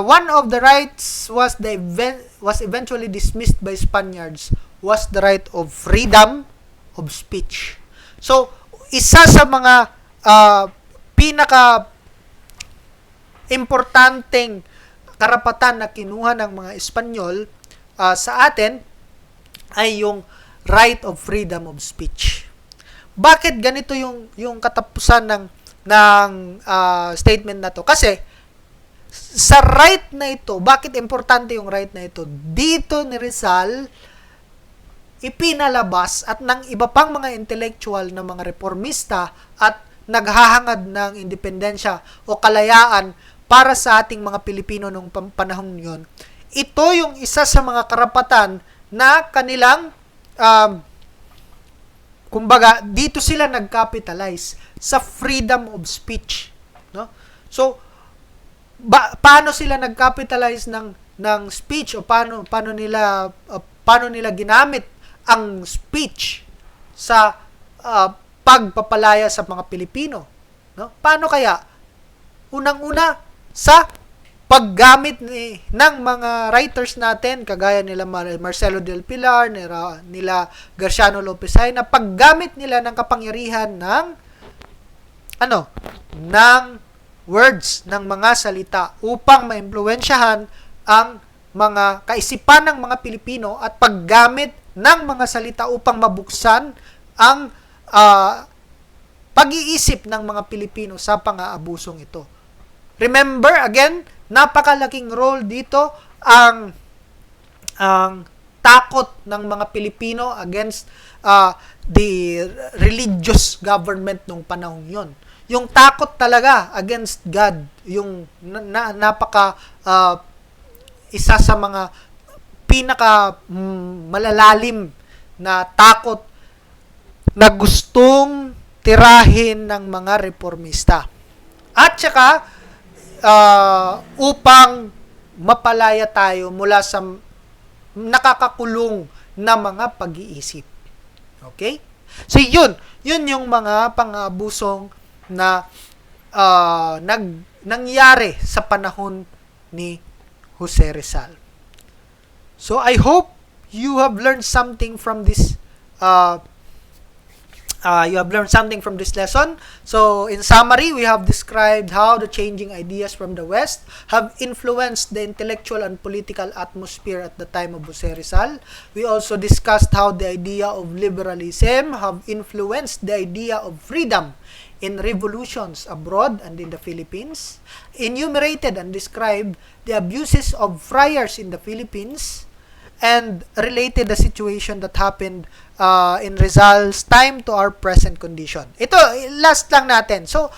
One of the rights was eventually dismissed by Spaniards was the right of freedom of speech. So, isa sa mga pinaka importanteng karapatan na kinuha ng mga Espanyol sa atin ay yung right of freedom of speech. Bakit ganito yung katapusan ng statement na to? Kasi sa right na ito, bakit importante yung right na ito? Dito ni Rizal ipinalabas at ng iba pang mga intellectual na mga reformista at naghahangad ng independensya o kalayaan para sa ating mga Pilipino nung panahon yon. Ito yung isa sa mga karapatan na kanilang kumbaga dito sila nag-capitalize sa freedom of speech, no? So paano sila nag-capitalize ng speech o paano nila ginamit ang speech sa pagpapalaya sa mga Pilipino, no? Paano kaya? Unang-una sa paggamit ng mga writers natin kagaya nila Marcelo del Pilar, nila Garciano Lopez Hay, na paggamit nila ng kapangyarihan ng words, ng mga salita upang maimpluwensyahan ang mga kaisipan ng mga Pilipino at paggamit ng mga salita upang mabuksan ang pag-iisip ng mga Pilipino sa pang-aabusong ito. Remember, again, napakalaking role dito ang takot ng mga Pilipino against the religious government nung panahon yon. Yung takot talaga against God, yung napaka isa sa mga pinaka malalalim na takot na gustong tirahin ng mga reformista. At saka upang mapalaya tayo mula sa nakakakulong na mga pag-iisip. Okay? So yun yung mga pang-abusong na nangyari sa panahon ni Jose Rizal. So I hope you have learned something from this uh, lesson. So, in summary, we have described how the changing ideas from the West have influenced the intellectual and political atmosphere at the time of Jose Rizal. We also discussed how the idea of liberalism have influenced the idea of freedom in revolutions abroad and in the Philippines, enumerated and described the abuses of friars in the Philippines, and related the situation that happened in Rizal's time to our present condition. Ito, last lang natin. So,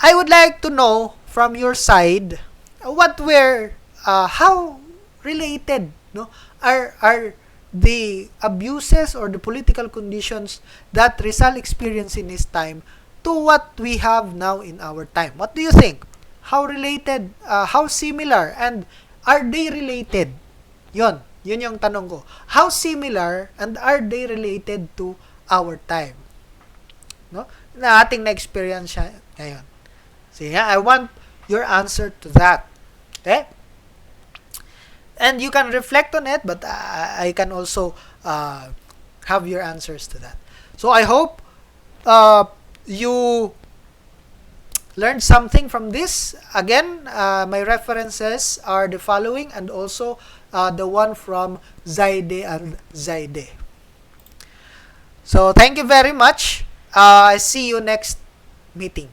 I would like to know from your side, how related, no, are the abuses or the political conditions that Rizal experienced in his time to what we have now in our time? What do you think? How related, how similar, and are they related? Yun yung tanong ko. How similar and are they related to our time? No? Na ating na-experience siya ngayon. Sige, I want your answer to that. Okay? And you can reflect on it, but I can also have your answers to that. So I hope you learned something from this. Again, my references are the following and also the one from Zaide and Zaide. So, thank you very much. See you next meeting.